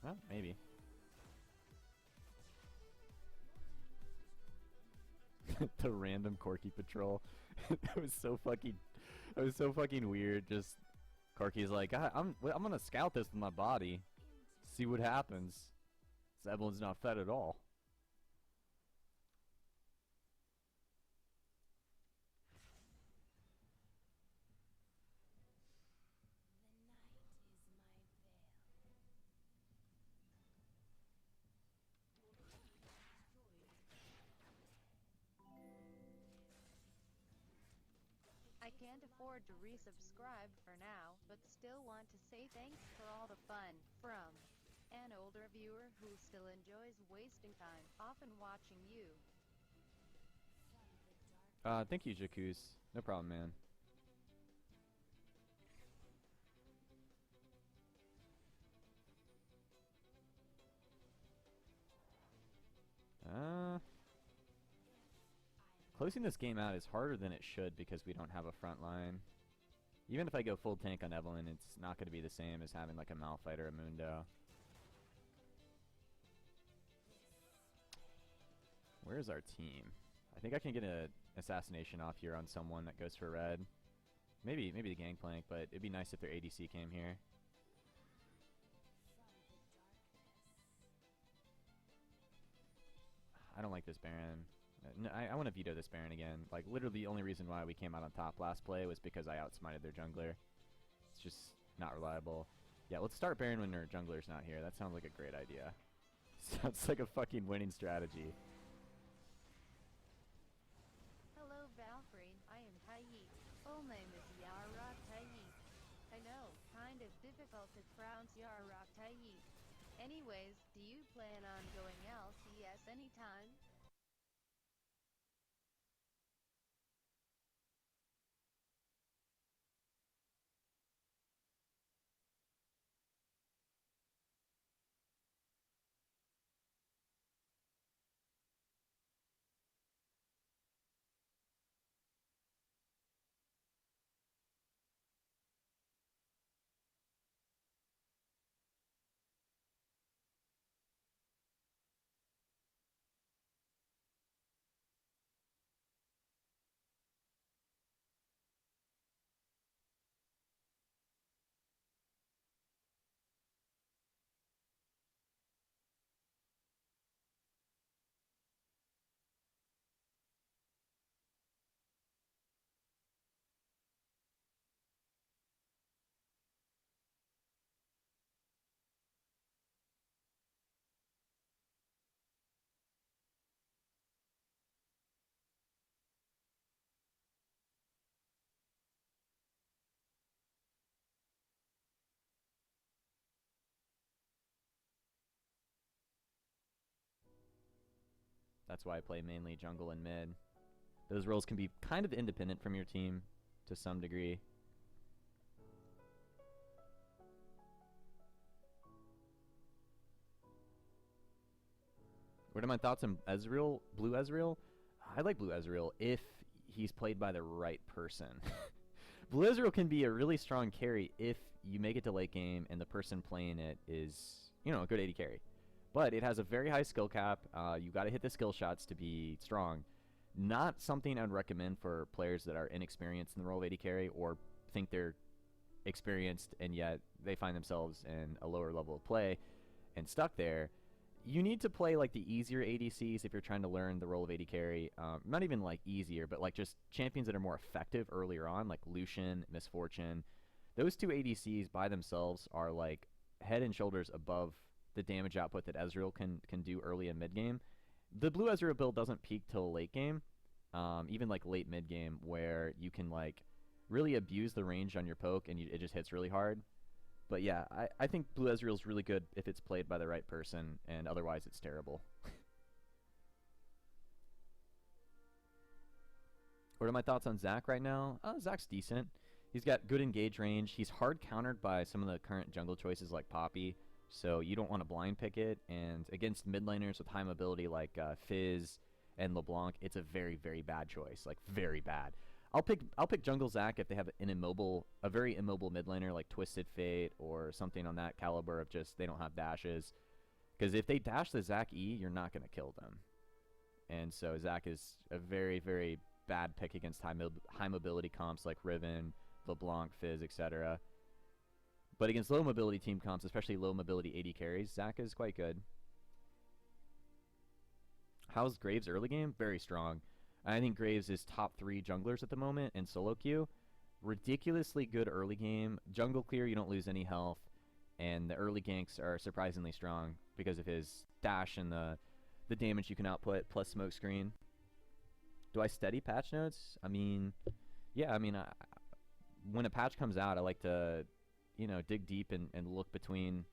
Well, maybe. The random Corki patrol. That was so fucking weird. Just Corki's like, I'm gonna scout this with my body, see what happens. Zeblin's not fed at all. I can't afford to resubscribe for now, but still want to say thanks for all the fun, from an older viewer who still enjoys wasting time, often watching you. Thank you, Jacuz. No problem, man. Uh, Closing this game out is harder than it should because we don't have a front line. Even if I go full tank on Evelynn, it's not going to be the same as having like a Malphite or a Mundo. Where's our team? I think I can get an assassination off here on someone that goes for red. Maybe the Gangplank, but it'd be nice if their ADC came here. I don't like this Baron. No, I want to veto this Baron again. Like, literally the only reason why we came out on top last play was because I outsmited their jungler. It's just not reliable. Yeah, let's start Baron when their jungler's not here. That sounds like a great idea. Sounds like a fucking winning strategy. Hello Valkyrie, I am Taiyip. Full name is Yarak Taiyip. I know, kind of difficult to pronounce Yarak Taiyip. Anyways, do you plan on going LCS anytime? That's why I play mainly jungle and mid. Those roles can be kind of independent from your team to some degree. What are my thoughts on Ezreal? Blue Ezreal? I like Blue Ezreal if he's played by the right person. Blue Ezreal can be a really strong carry if you make it to late game and the person playing it is, you know, a good AD carry. But it has a very high skill cap. You got to hit the skill shots to be strong. Not something I'd recommend for players that are inexperienced in the role of AD carry or think they're experienced and yet they find themselves in a lower level of play and stuck there. You need to play like the easier ADCs if you're trying to learn the role of AD carry. Not even like easier, but like just champions that are more effective earlier on, like Lucian, Miss Fortune. Those two ADCs by themselves are like head and shoulders above the damage output that Ezreal can do early in mid game. The blue Ezreal build doesn't peak till late game, even like late mid game, where you can like really abuse the range on your poke and it just hits really hard. But yeah, I think Blue Ezreal's really good if it's played by the right person, and otherwise it's terrible. What are my thoughts on Zac right now? Zac's decent. He's got good engage range. He's hard countered by some of the current jungle choices like Poppy, so you don't want to blind pick it. And against mid laners with high mobility like Fizz and LeBlanc, it's a very, very bad choice. Like, very bad. I'll pick jungle Zac if they have a very immobile mid laner like Twisted Fate or something on that caliber of just they don't have dashes. Because if they dash the Zac E, you're not going to kill them. And so Zac is a very, very bad pick against high mobility comps like Riven, LeBlanc, Fizz, etc. But against low mobility team comps, especially low mobility AD carries, Zac is quite good. How's Graves early game? Very strong. I think Graves is top 3 junglers at the moment in solo queue. Ridiculously good early game. Jungle clear, you don't lose any health. And the early ganks are surprisingly strong because of his dash and the damage you can output plus smoke screen. Do I steady patch notes? I mean, yeah, when a patch comes out, I like to, dig deep and look between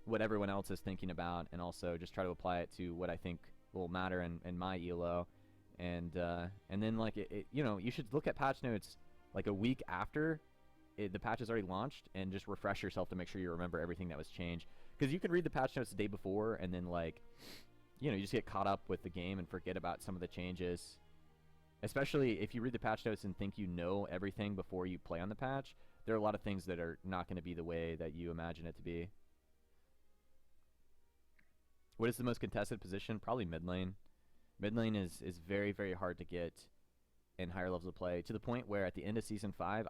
what everyone else is thinking about and also just try to apply it to what I think will matter in my ELO. And then, like, you should look at patch notes like a week after the patch is already launched and just refresh yourself to make sure you remember everything that was changed. Because you can read the patch notes the day before and then, like, you just get caught up with the game and forget about some of the changes. Especially if you read the patch notes and think you know everything before you play on the patch, there are a lot of things that are not going to be the way that you imagine it to be. What is the most contested position? Probably mid lane. Mid lane is very, very hard to get in higher levels of play, to the point where at the end of Season 5,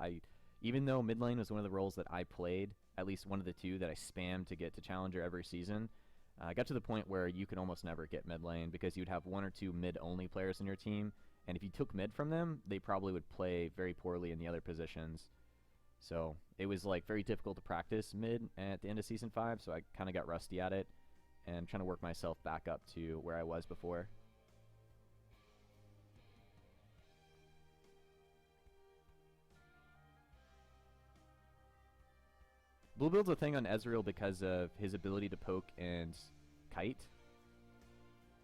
even though mid lane was one of the roles that I played, at least one of the 2 that I spammed to get to Challenger every season, I got to the point where you could almost never get mid lane because you'd have 1 or 2 mid-only players in your team, and if you took mid from them, they probably would play very poorly in the other positions. So it was like very difficult to practice mid at the end of Season 5, so I kind of got rusty at it and trying to work myself back up to where I was before. Blue build's a thing on Ezreal because of his ability to poke and kite.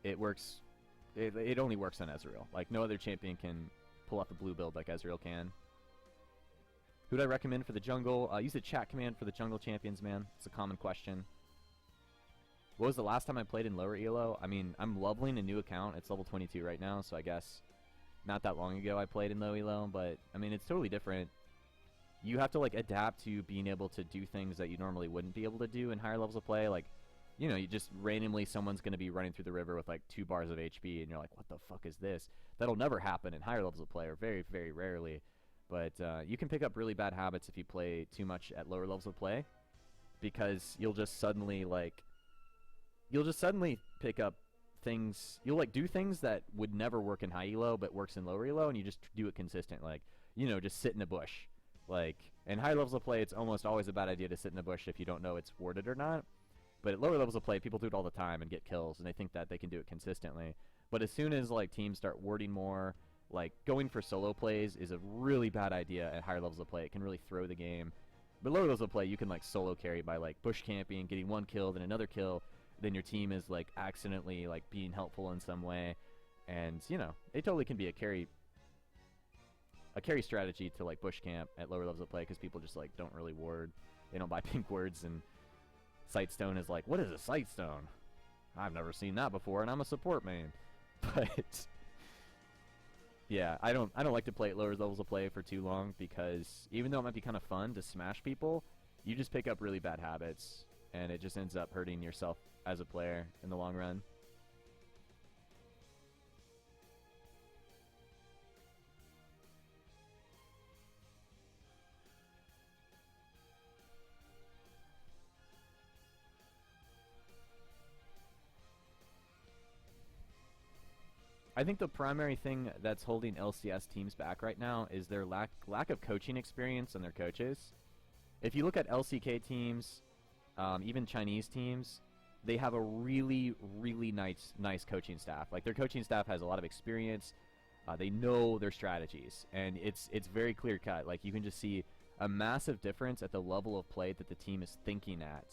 It works. It only works on Ezreal. Like, no other champion can pull off a blue build like Ezreal can. Who'd I recommend for the jungle? Use the chat command for the jungle champions, man. It's a common question. What was the last time I played in lower ELO? I mean, I'm leveling a new account. It's level 22 right now, so I guess not that long ago I played in low ELO, but I mean, it's totally different. You have to, like, adapt to being able to do things that you normally wouldn't be able to do in higher levels of play. Like, you just randomly someone's going to be running through the river with like 2 bars of HP, and you're like, what the fuck is this? That'll never happen in higher levels of play, or very, very rarely. But you can pick up really bad habits if you play too much at lower levels of play, because you'll just suddenly pick up things. You'll like do things that would never work in high elo but works in lower elo, and you just do it consistent. Like, just sit in a bush. Like, in higher levels of play, it's almost always a bad idea to sit in a bush if you don't know it's warded or not. But at lower levels of play, people do it all the time and get kills, and they think that they can do it consistently. But as soon as, like, teams start warding more, like, going for solo plays is a really bad idea at higher levels of play. It can really throw the game. But lower levels of play, you can, like, solo carry by, like, bush camping, getting 1 kill, then another kill. Then your team is, like, accidentally, like, being helpful in some way. And, it totally can be a carry strategy to, like, bush camp at lower levels of play, because people just, like, don't really ward. They don't buy pink words, and Sightstone is like, what is a Sightstone? I've never seen that before, and I'm a support main. But yeah, I don't like to play at lower levels of play for too long, because even though it might be kind of fun to smash people, you just pick up really bad habits, and it just ends up hurting yourself as a player in the long run. I think the primary thing that's holding LCS teams back right now is their lack of coaching experience and their coaches. If you look at LCK teams, even Chinese teams, they have a really, really nice coaching staff. Like, their coaching staff has a lot of experience. They know their strategies, and it's very clear cut. Like, you can just see a massive difference at the level of play that the team is thinking at,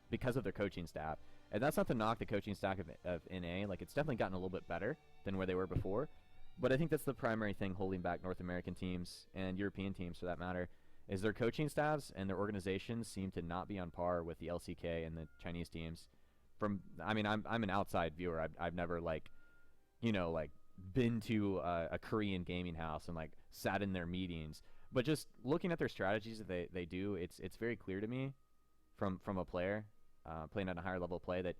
because of their coaching staff. And that's not to knock the coaching staff of NA. Like, it's definitely gotten a little bit better than where they were before. But I think that's the primary thing holding back North American teams and European teams, for that matter, is their coaching staffs and their organizations seem to not be on par with the LCK and the Chinese teams. I'm an outside viewer. I've never, like, been to a Korean gaming house and like sat in their meetings. But just looking at their strategies that they do, it's very clear to me from a player playing at a higher level play that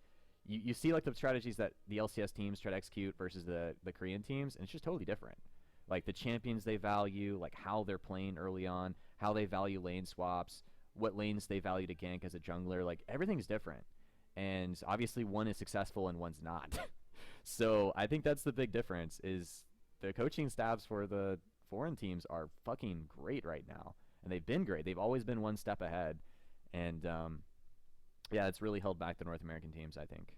you see like the strategies that the LCS teams try to execute versus the Korean teams, and it's just totally different. Like the champions they value, like how they're playing early on, how they value lane swaps, what lanes they value to gank as a jungler, like everything's different. And obviously one is successful and one's not. So I think that's the big difference is the coaching staffs for the foreign teams are fucking great right now. And they've been great. They've always been one step ahead. And yeah, it's really held back the North American teams, I think.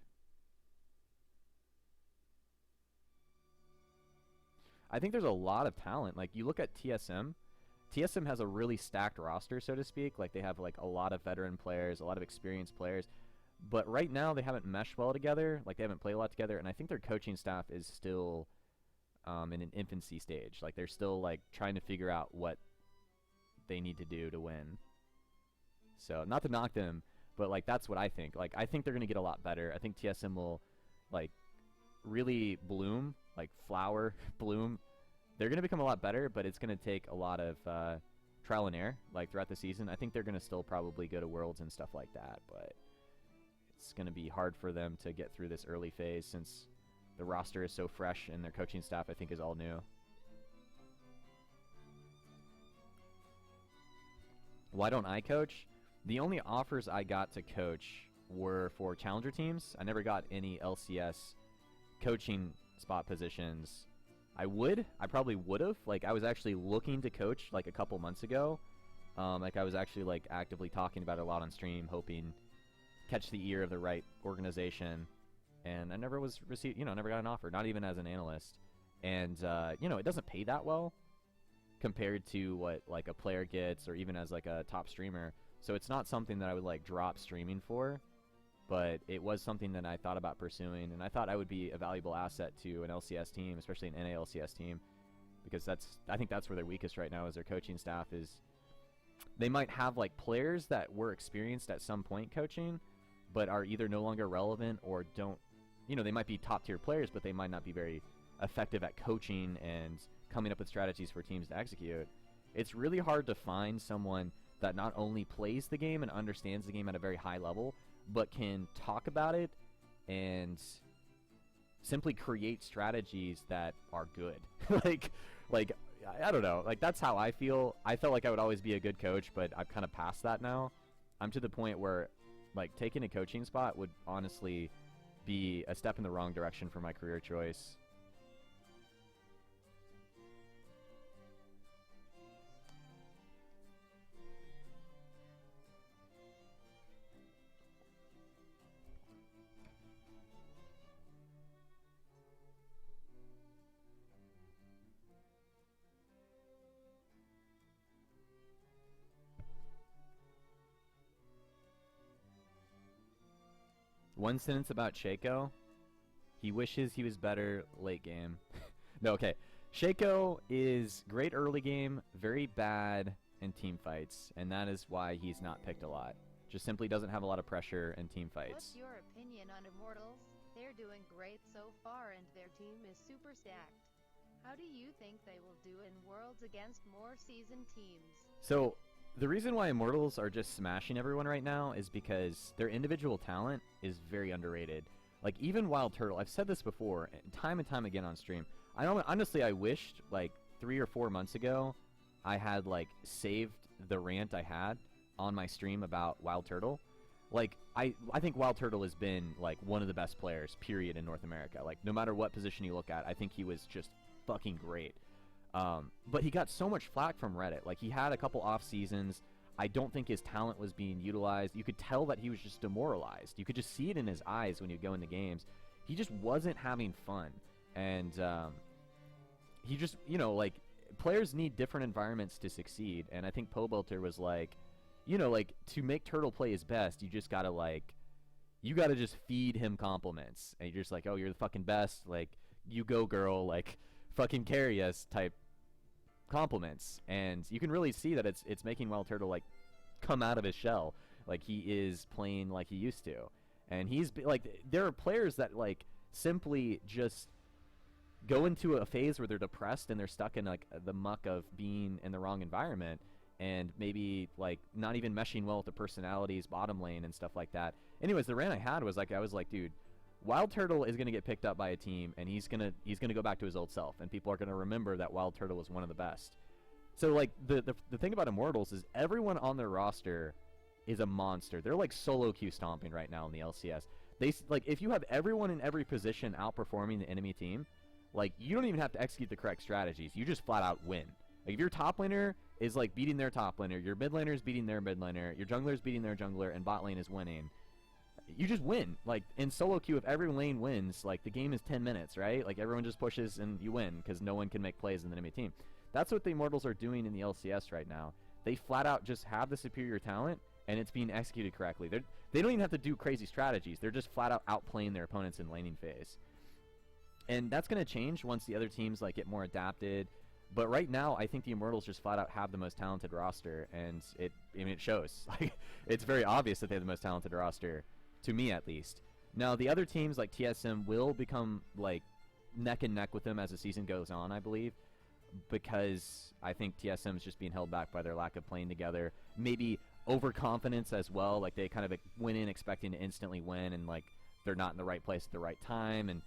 I think there's a lot of talent. Like you look at TSM. TSM has a really stacked roster, so to speak. Like they have like a lot of veteran players, a lot of experienced players. But right now they haven't meshed well together. Like they haven't played a lot together, and I think their coaching staff is still in an infancy stage. Like they're still like trying to figure out what they need to do to win. So not to knock them, but like that's what I think. Like I think they're gonna get a lot better. I think TSM will like really bloom, like flower, bloom. They're going to become a lot better, but it's going to take a lot of trial and error, like throughout the season. I think they're going to still probably go to Worlds and stuff like that, but it's going to be hard for them to get through this early phase since the roster is so fresh and their coaching staff, I think, is all new. Why don't I coach? The only offers I got to coach were for challenger teams. I never got any LCS coaching spot positions. I probably would have. Like, I was actually looking to coach, like, a couple months ago. Like, I was actually, like, actively talking about it a lot on stream, hoping catch the ear of the right organization. And I never was received, never got an offer, not even as an analyst. And, it doesn't pay that well compared to what, like, a player gets or even as, like, a top streamer. So it's not something that I would, like, drop streaming for. But it was something that I thought about pursuing, and I thought I would be a valuable asset to an LCS team, especially an NA LCS team, because I think that's where they're weakest right now is their coaching staff is. They might have like players that were experienced at some point coaching, but are either no longer relevant or don't, they might be top tier players, but they might not be very effective at coaching and coming up with strategies for teams to execute. It's really hard to find someone that not only plays the game and understands the game at a very high level, but can talk about it and simply create strategies that are good. like I don't know. Like that's how I feel. I felt like I would always be a good coach, but I've kind of passed that now. I'm to the point where like taking a coaching spot would honestly be a step in the wrong direction for my career choice. One sentence about Shaco. He wishes he was better late game. No, okay. Shaco is great early game, very bad in team fights, and that is why he's not picked a lot. Just simply doesn't have a lot of pressure in team fights. What's your opinion on Immortals? They're doing great so far and their team is super stacked. How do you think they will do in Worlds against more seasoned teams? So, the reason why Immortals are just smashing everyone right now is because their individual talent is very underrated. Like, even Wild Turtle, I've said this before, time and time again on stream. Honestly, I wished, like, 3 or 4 months ago, I had, like, saved the rant I had on my stream about Wild Turtle. Like, I think Wild Turtle has been, like, one of the best players, period, in North America. Like, no matter what position you look at, I think he was just fucking great. But he got so much flack from Reddit. Like, he had a couple off seasons. I don't think his talent was being utilized. You could tell that he was just demoralized. You could just see it in his eyes when you go into games. He just wasn't having fun. And he just, like, players need different environments to succeed. And I think Pobelter was like, like, to make Turtle play his best, you just gotta, like, you gotta just feed him compliments. And you're just like, oh, you're the fucking best. Like, you go, girl. Like, fucking carry us type compliments. And you can really see that it's making Wild Turtle, like, come out of his shell. Like, he is playing like he used to. And he's, like, there are players that, like, simply just go into a phase where they're depressed and they're stuck in like the muck of being in the wrong environment and maybe like not even meshing well with the personalities bottom lane and stuff like that. Anyways, the rant I had was like, I was like, dude, Wild Turtle is gonna get picked up by a team and he's gonna go back to his old self and people are gonna remember that Wild Turtle was one of the best. So like the thing about Immortals is everyone on their roster is a monster. They're like solo queue stomping right now in the LCS. Like if you have everyone in every position outperforming the enemy team, like you don't even have to execute the correct strategies. You just flat out win. Like if your top laner is like beating their top laner, your mid laner is beating their mid laner, your jungler is beating their jungler, and bot lane is winning, you just win. Like in solo queue, if every lane wins, like the game is 10 minutes, right? Like everyone just pushes and you win because no one can make plays in the enemy team. That's what the Immortals are doing in the LCS right now. They flat out just have the superior talent and it's being executed correctly. They don't even have to do crazy strategies. They're just flat out outplaying their opponents in laning phase. And that's going to change once the other teams like get more adapted. But right now, I think the Immortals just flat out have the most talented roster, and it shows. Like it's very obvious that they have the most talented roster, to me at least. Now the other teams like TSM will become like neck and neck with them as the season goes on, I believe, because I think TSM is just being held back by their lack of playing together. Maybe overconfidence as well. Like they kind of went in expecting to instantly win, and like they're not in the right place at the right time, and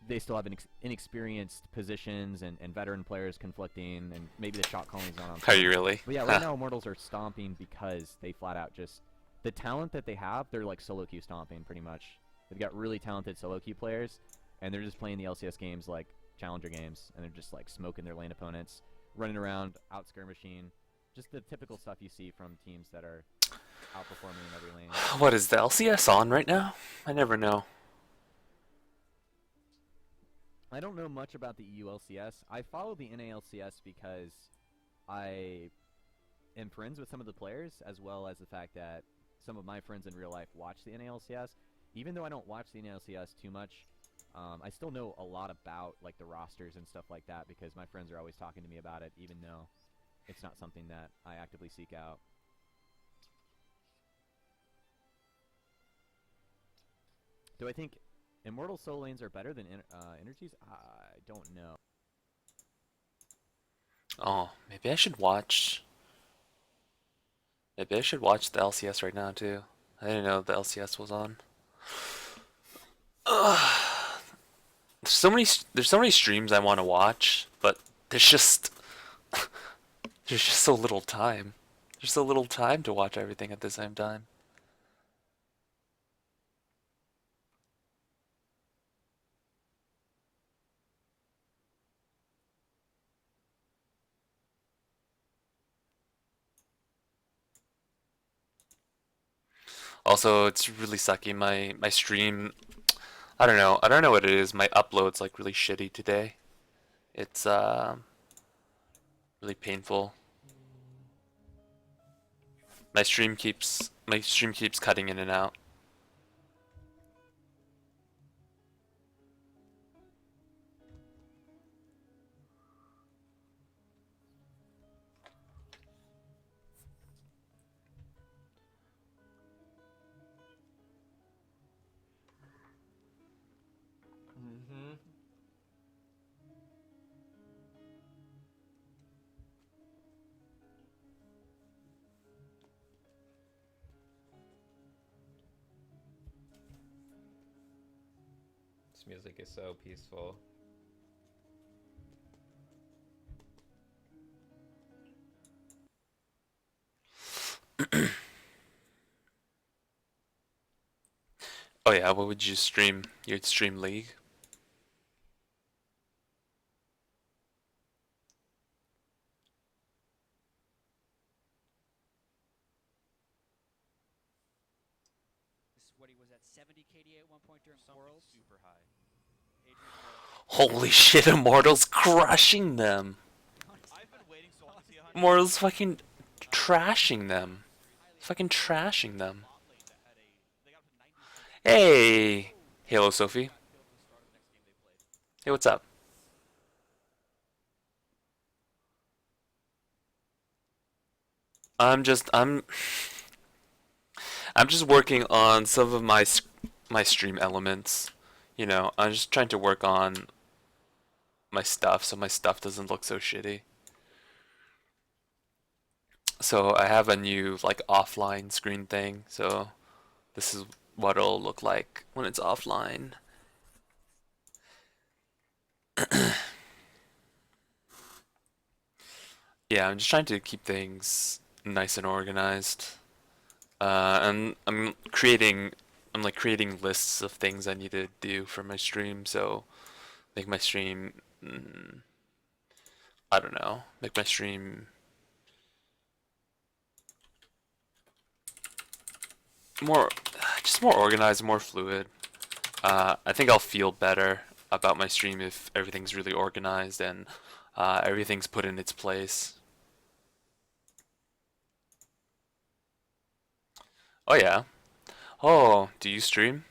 they still have inexperienced positions and veteran players conflicting, and maybe the shot calling's not on Are you really? But yeah, right now Immortals are stomping because they flat out just the talent that they have. They're like solo queue stomping pretty much. They've got really talented solo queue players, and they're just playing the LCS games like challenger games, and they're just like smoking their lane opponents, running around, out skirmishing, just the typical stuff you see from teams that are outperforming in every lane. What is the LCS on right now? I never know. I don't know much about the EU LCS. I follow the NALCS because I am friends with some of the players, as well as the fact that some of my friends in real life watch the NALCS. Even though I don't watch the NALCS too much, I still know a lot about like the rosters and stuff like that because my friends are always talking to me about it, even though it's not something that I actively seek out. Do I think Immortal solo lanes are better than Energies? I don't know. Oh, maybe I should watch. Maybe I should watch the LCS right now too. I didn't know the LCS was on. There's so many streams I want to watch, but there's just so little time. There's so little time to watch everything at the same time. Also, it's really sucky. My stream, I don't know. I don't know what it is. My upload's like really shitty today. It's really painful. My stream keeps cutting in and out. This music is so peaceful. Oh yeah, what would you stream? You'd stream League? What he was at 70 KDA at one point during Worlds. Super high. Holy shit, Immortals crushing them. I've been waiting so long to see 100. Immortals fucking trashing them. Fucking trashing them. Hey! Hello, Sophie. Hey, what's up? I'm just working on some of my stream elements. You know, I'm just trying to work on my stuff so my stuff doesn't look so shitty. So I have a new like offline screen thing, so this is what it'll look like when it's offline. Yeah, I'm just trying to keep things nice and organized. And I'm like creating lists of things I need to do for my stream, so make my stream, I don't know, make my stream more, just more organized, more fluid. I think I'll feel better about my stream if everything's really organized and everything's put in its place. Oh yeah. Oh, do you stream?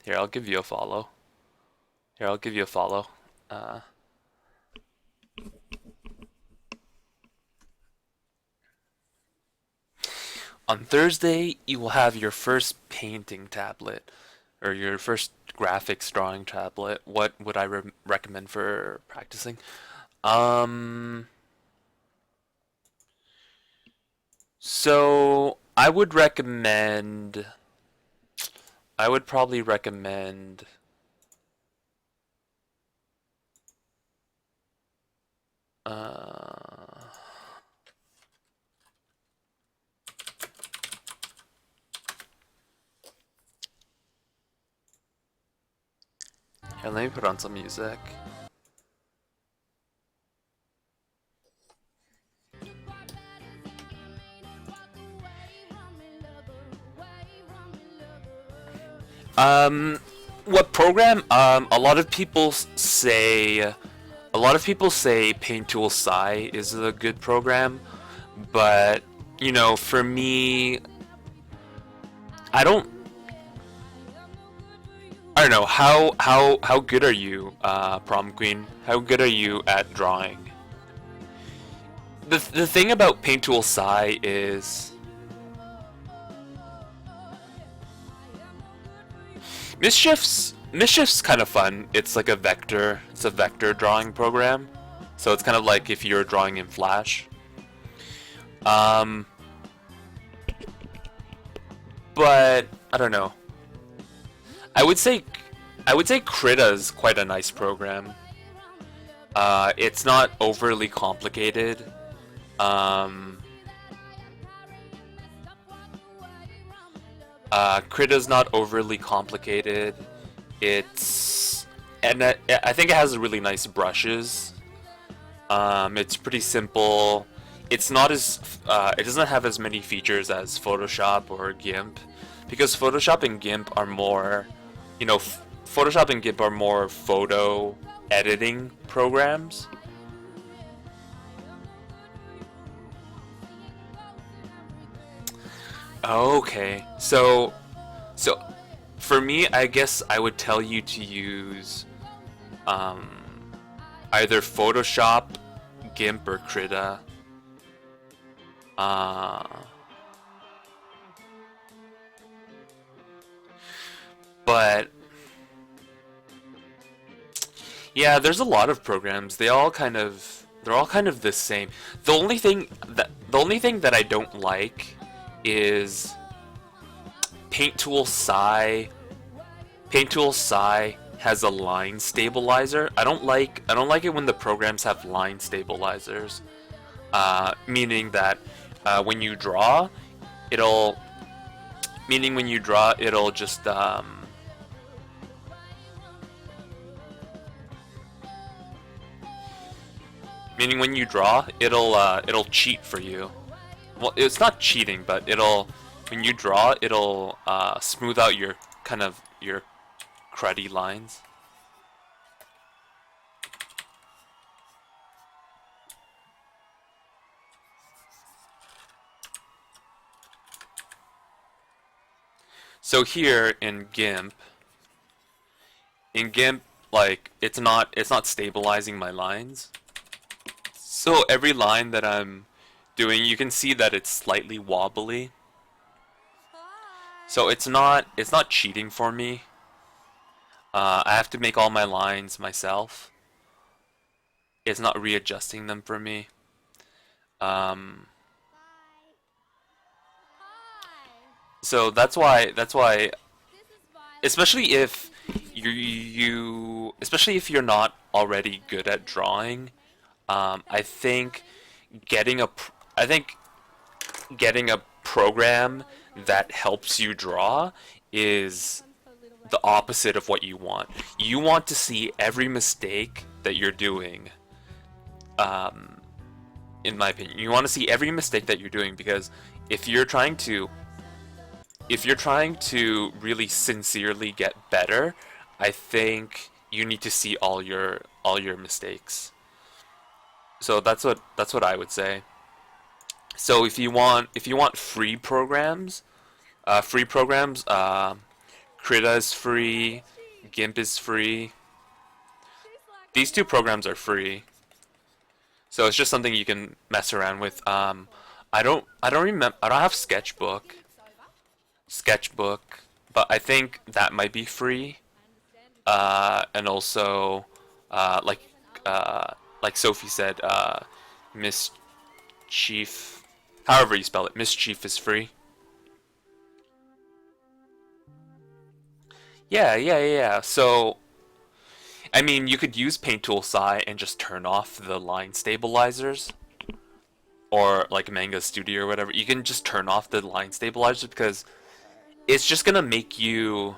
Here, I'll give you a follow. Here, I'll give you a follow. On Thursday, you will have your first painting tablet, or your first graphics drawing tablet. What would I recommend for practicing? So I would recommend. I would probably recommend. Here, let me put on some music. What program? A lot of people say Paint Tool Sai is a good program, but you know, for me, I don't know how good are you, Prom Queen? How good are you at drawing? The thing about Paint Tool Sai is Mischief's kind of fun. It's like a vector drawing program. So it's kind of like if you're drawing in Flash. But I don't know. I would say Krita is quite a nice program. It's not overly complicated. Krita's not overly complicated. I think it has really nice brushes. It's pretty simple. It's not as it doesn't have as many features as Photoshop or GIMP, because Photoshop and GIMP are more, you know, Photoshop and GIMP are more photo editing programs. Okay, so for me, I guess I would tell you to use either Photoshop, GIMP, or Krita. But yeah, there's a lot of programs. They're all kind of the same. The only thing that I don't like is Paint Tool Sai. Paint Tool Sai has a line stabilizer. I don't like it when the programs have line stabilizers. Meaning that when you draw, it'll just meaning when you draw, it'll cheat for you. Well, it's not cheating, but when you draw, it'll smooth out your cruddy lines. So here in GIMP, like it's not stabilizing my lines. So every line that I'm doing, you can see that it's slightly wobbly. So it's not cheating for me. I have to make all my lines myself. it's not readjusting them for me. So that's why especially if especially if you're not already good at drawing, I think getting a program that helps you draw is the opposite of what you want. You want to see every mistake that you're doing. In my opinion, you want to see every mistake that you're doing, because if you're trying to really sincerely get better, I think you need to see all your mistakes. So that's what I would say. So if you want free programs, Krita is free, GIMP is free. These two programs are free. So it's just something you can mess around with. I don't have Sketchbook, but I think that might be free. And also, like Sophie said, Mischief, however you spell it, Mischief is free. Yeah. So, I mean, you could use Paint Tool Sai and just turn off the line stabilizers, or like Manga Studio or whatever. You can just turn off the line stabilizers, because it's just gonna make you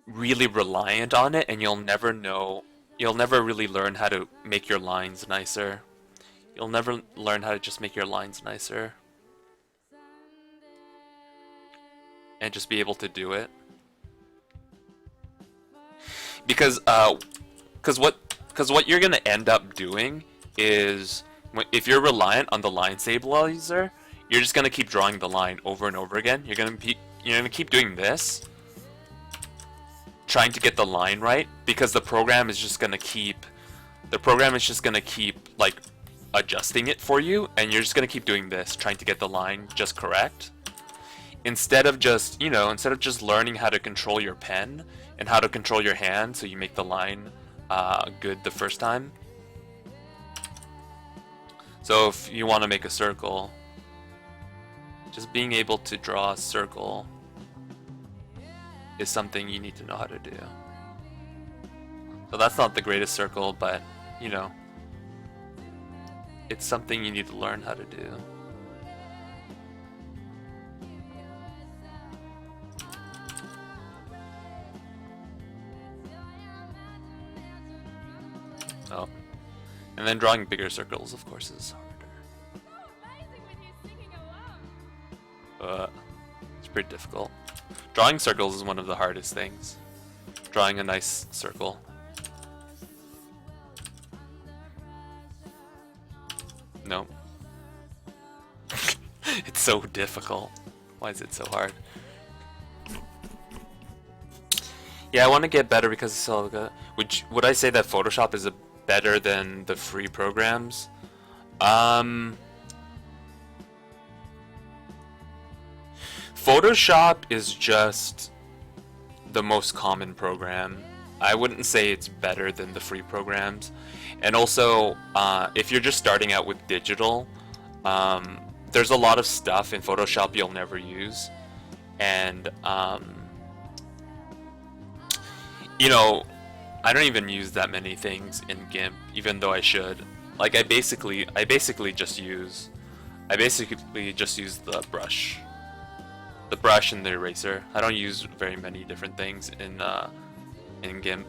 really reliant on it, and you'll never really learn how to make your lines nicer. You'll never learn how to just make your lines nicer and just be able to do it. Because what you're gonna end up doing is, if you're reliant on the line stabilizer, you're just gonna keep drawing the line over and over again. You're gonna keep doing this, trying to get the line right, because the program is just gonna keep like adjusting it for you, and you're just gonna keep doing this, trying to get the line just correct, instead of just learning how to control your pen and how to control your hand so you make the line good the first time. So if you want to make a circle, just being able to draw a circle is something you need to know how to do. So that's not the greatest circle, but you know, it's something you need to learn how to do. Oh. And then drawing bigger circles, of course, is harder. It's pretty difficult. Drawing circles is one of the hardest things. Drawing a nice circle. No. It's so difficult. Why is it so hard? Yeah, I want to get better because of Silica. Would I say that Photoshop is better than the free programs? Photoshop is just the most common program. I wouldn't say it's better than the free programs. And also, if you're just starting out with digital, there's a lot of stuff in Photoshop you'll never use. And, you know, I don't even use that many things in GIMP, even though I should. Like, I basically just use the brush. The brush and the eraser. I don't use very many different things in GIMP.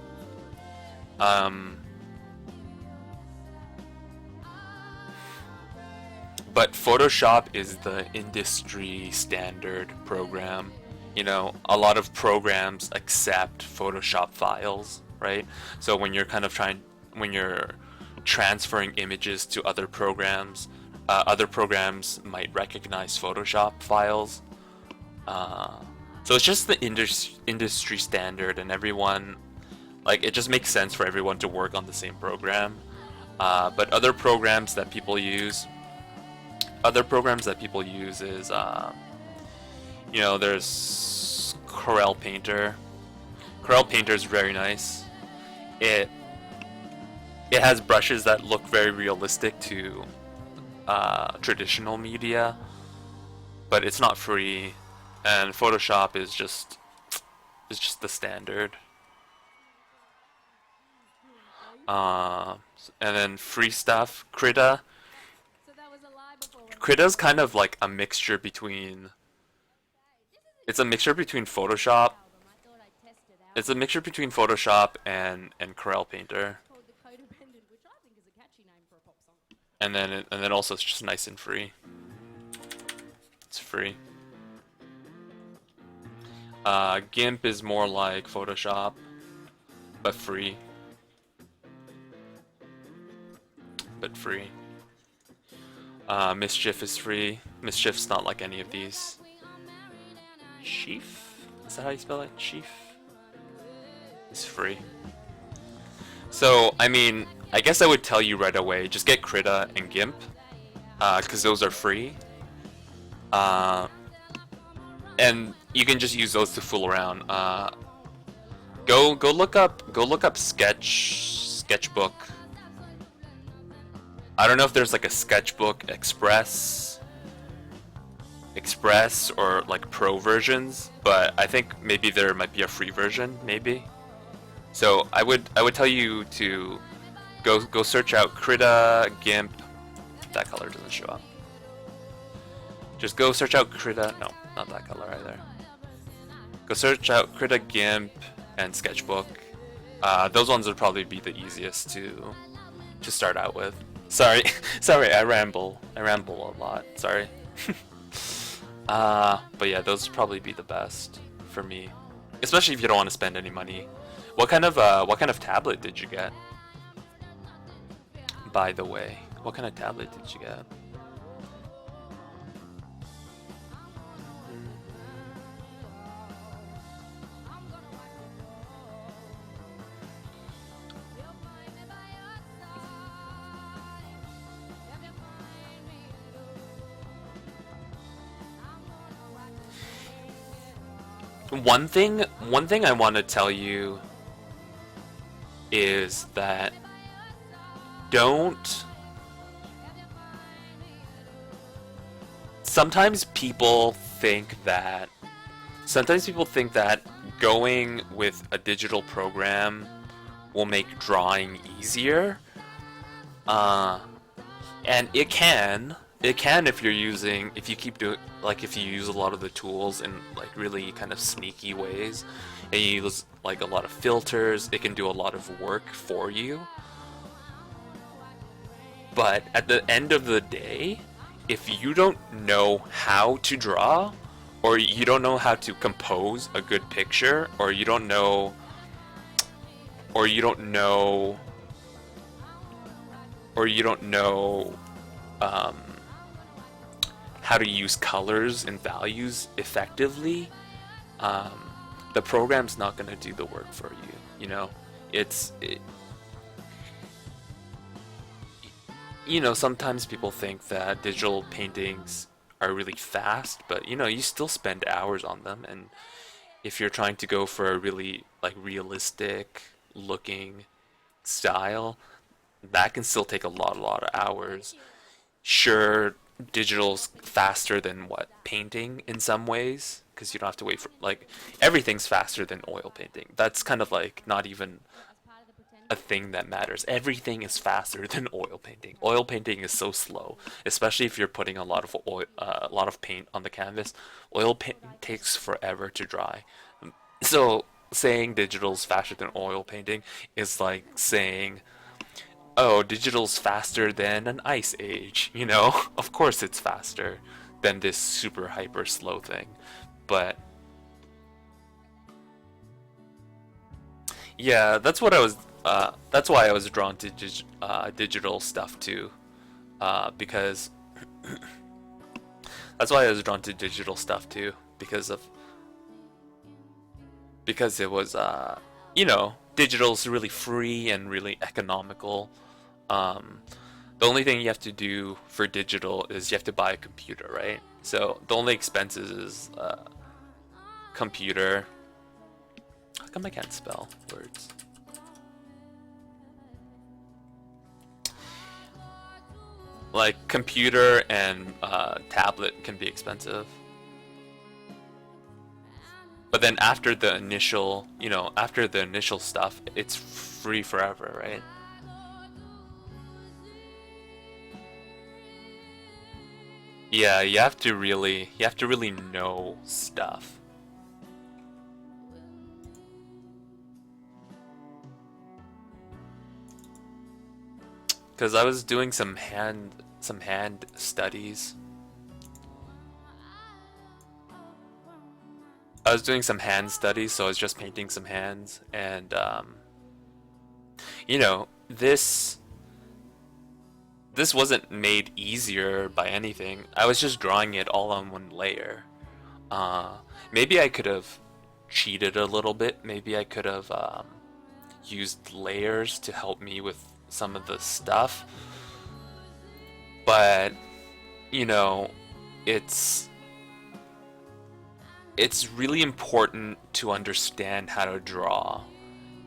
But Photoshop is the industry standard program. You know, a lot of programs accept Photoshop files, right? So when you're transferring images to other programs might recognize Photoshop files. So it's just the industry standard, and everyone, like, it just makes sense for everyone to work on the same program. But other programs that people use is, you know, there's Corel Painter. Corel Painter is very nice. it has brushes that look very realistic to traditional media, but it's not free, and Photoshop is just the standard. And then free stuff, Krita. Krita's kind of like a mixture between. It's a mixture between Photoshop. It's a mixture between Photoshop and Corel Painter. And then also it's just nice and free. It's free. GIMP is more like Photoshop, but free. Mischief is free. Mischief's not like any of these. Sheaf? Is that how you spell it? Sheaf? It's free. So, I mean, I guess I would tell you right away, just get Krita and GIMP, because those are free. And you can just use those to fool around. Go look up Sketchbook. I don't know if there's like a Sketchbook Express or like Pro versions, but I think maybe there might be a free version, maybe. So I would tell you to go search out Krita, GIMP. That color doesn't show up. Just go search out Krita. No, not that color either. Go search out Krita, GIMP, and Sketchbook. Those ones would probably be the easiest to start out with. Sorry, I ramble a lot. Sorry. But yeah, those would probably be the best for me, especially if you don't want to spend any money. What kind of tablet did you get? By the way, what kind of tablet did you get? One thing I want to tell you is that sometimes people think that going with a digital program will make drawing easier. And it can if you use a lot of the tools in like really kind of sneaky ways, and you use like a lot of filters, it can do a lot of work for you. But at the end of the day, if you don't know how to draw, or you don't know how to compose a good picture, or you don't know how to use colors and values effectively, the program's not going to do the work for you. You know, sometimes people think that digital paintings are really fast, but you still spend hours on them, and if you're trying to go for a really like realistic looking style, that can still take a lot of hours. Sure, digital's faster than painting in some ways, because you don't have to wait for everything's faster than oil painting. That's kind of like not even a thing that matters. Everything is faster than oil painting. Oil painting is so slow, especially if you're putting a lot of paint on the canvas. Oil paint takes forever to dry. So saying digital's faster than oil painting is like saying, oh, digital's faster than an ice age, Of course it's faster than this super hyper slow thing. But yeah, that's why I was drawn to digital stuff too, because that's why I was drawn to digital stuff too, because it was digital's really free and really economical. The only thing you have to do for digital is you have to buy a computer, right? So the only expenses is computer. How come I can't spell words? Like computer and tablet can be expensive. But then after the initial, after the initial stuff, it's free forever, right? Yeah, you have to really know stuff. Because I was doing some hand studies. I was doing some hand studies, so I was just painting some hands, and this wasn't made easier by anything. I was just drawing it all on one layer. Maybe I could have cheated a little bit. Maybe I could have used layers to help me with some of the stuff. But, it's really important to understand how to draw.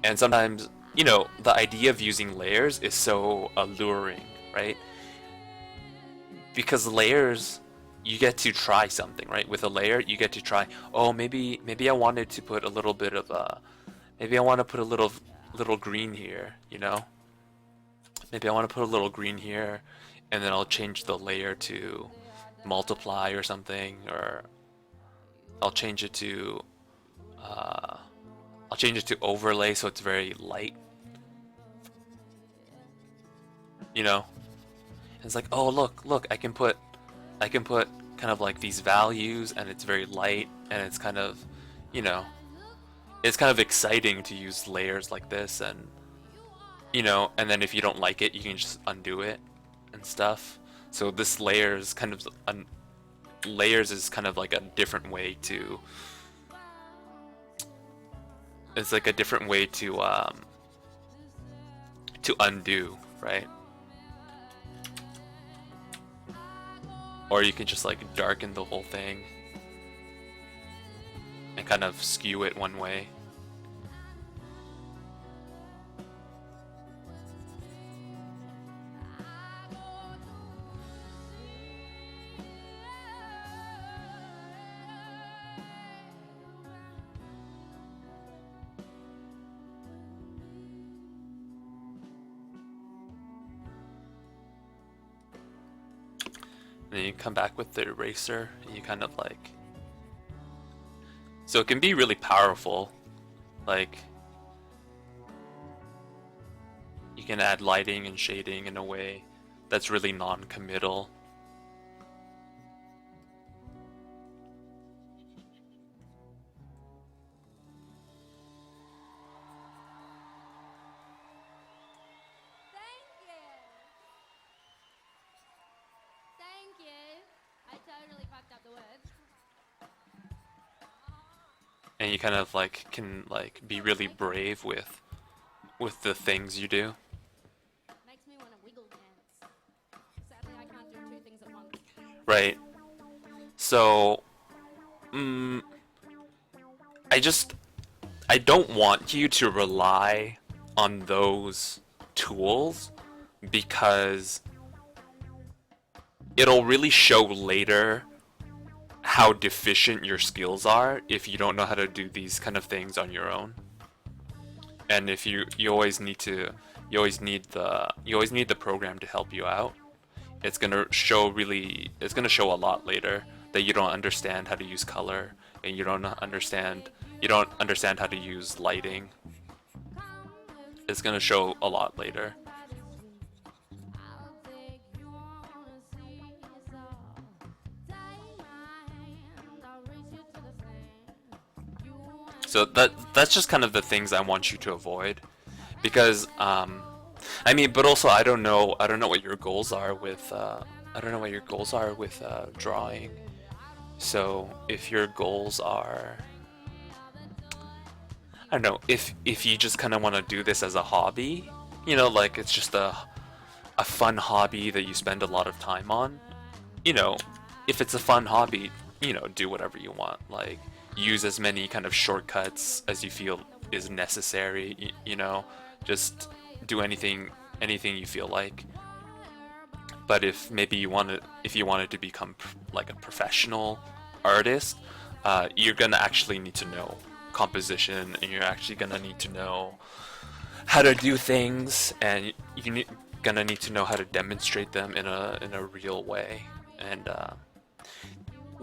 And sometimes, the idea of using layers is so alluring, right? Because layers, you get to try something, right? With a layer, you get to try, oh, maybe I wanted to put a little bit of maybe I want to put a little green here, Maybe I want to put a little green here, and then I'll change the layer to multiply or something, or I'll change it to overlay so it's very light. It's like, oh, look, I can put kind of like these values, and it's very light, and it's kind of, it's kind of exciting to use layers like this, and and then if you don't like it, you can just undo it and stuff. So this layers is kind of like a different way to. It's like a different way to undo, right? Or you can just like darken the whole thing and kind of skew it one way. And then you come back with the eraser, and you kind of like. So it can be really powerful. Like, you can add lighting and shading in a way that's really non-committal. And you kind of like can like be really brave with the things you do. Makes me want to wiggle dance. Sadly, I can't do two things at once. Right. So, I don't want you to rely on those tools, because it'll really show later how deficient your skills are if you don't know how to do these kind of things on your own. And if you always need the program to help you out. It's gonna show a lot later that you don't understand how to use color, and you don't understand how to use lighting. It's gonna show a lot later. So that's just kind of the things I want you to avoid, because but also I don't know what your goals are with drawing. So if your goals are, I don't know, if you just kind of want to do this as a hobby, like it's just a fun hobby that you spend a lot of time on, if it's a fun hobby, do whatever you want, like use as many kind of shortcuts as you feel is necessary, just do anything you feel like. But if maybe if you wanted to become like a professional artist, you're gonna actually need to know composition, and you're actually gonna need to know how to do things, and gonna need to know how to demonstrate them in a real way. And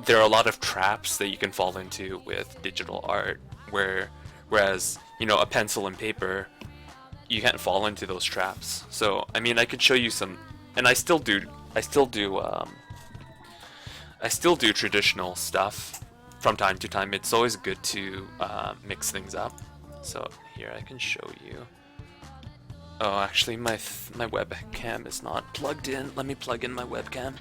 there are a lot of traps that you can fall into with digital art, whereas a pencil and paper, you can't fall into those traps. So I mean, I could show you some, and I still do traditional stuff from time to time. It's always good to mix things up. So here I can show you. Oh, actually my webcam is not plugged in. Let me plug in my webcam.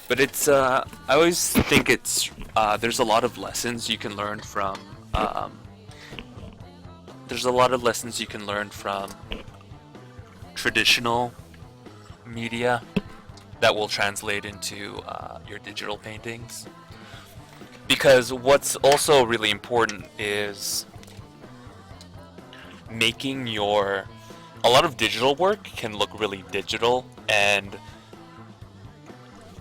But it's I always think it's there's a lot of lessons you can learn from traditional media that will translate into your digital paintings. Because what's also really important is making a lot of digital work can look really digital, and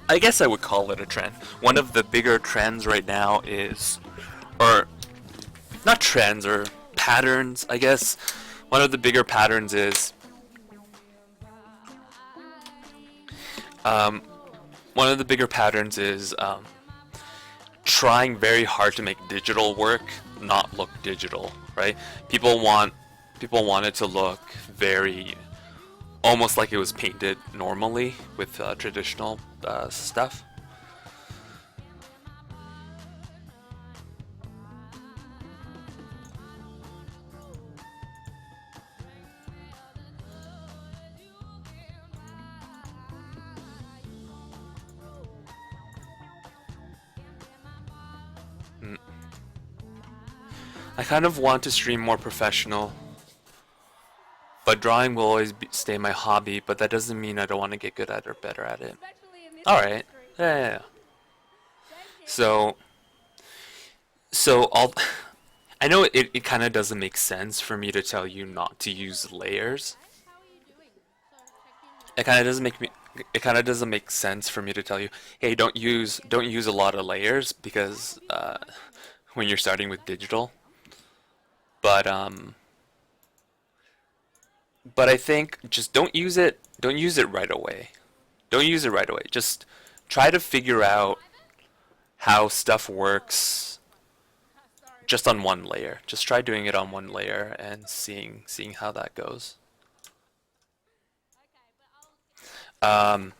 I guess I would call it a trend. One of the bigger trends right now is, or not trends, or patterns, I guess. One of the bigger patterns is trying very hard to make digital work not look digital, right? People want it to look very, almost like it was painted normally with traditional stuff. I kind of want to stream more professional, but drawing will always stay my hobby, but that doesn't mean I don't want to get good at it or better at it. Alright. Yeah. So I know it kind of doesn't make sense for me to tell you not to use layers. It kind of doesn't make sense for me to tell you, hey, don't use a lot of layers, because when you're starting with digital. But I think just don't use it right away. Don't use it right away. Just try to figure out how stuff works just on one layer. Just try doing it on one layer and seeing how that goes. And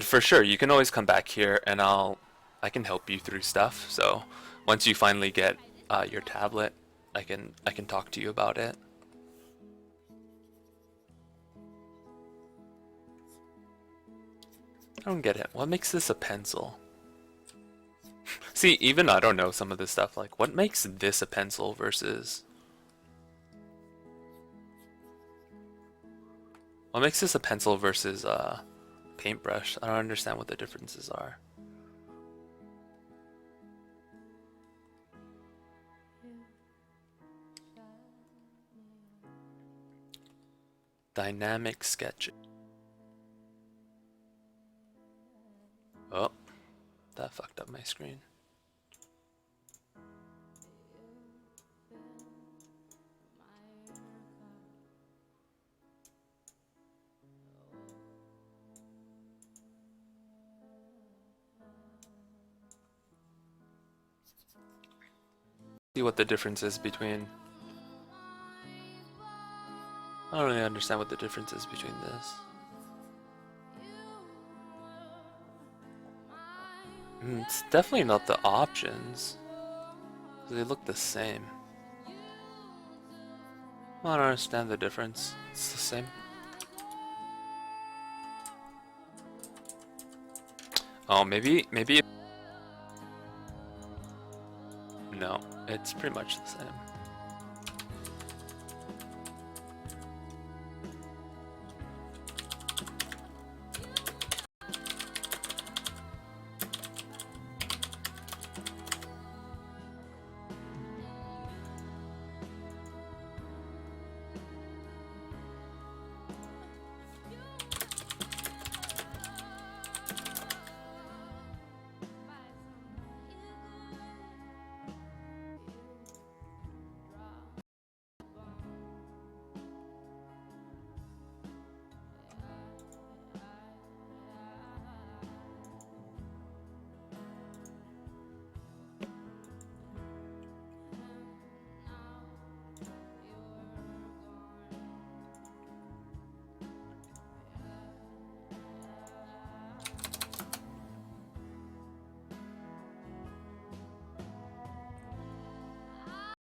for sure, you can always come back here and I can help you through stuff. So once you finally get your tablet, I can talk to you about it. I don't get it. What makes this a pencil? See, even I don't know some of this stuff. Like, what makes this a pencil versus... What makes this a pencil versus a paintbrush? I don't understand what the differences are. Dynamic sketching. Oh, that fucked up my screen. See what the difference is between... I don't really understand what the difference is between this. It's definitely not the options. They look the same. I don't understand the difference. It's the same. Oh, maybe... No, it's pretty much the same.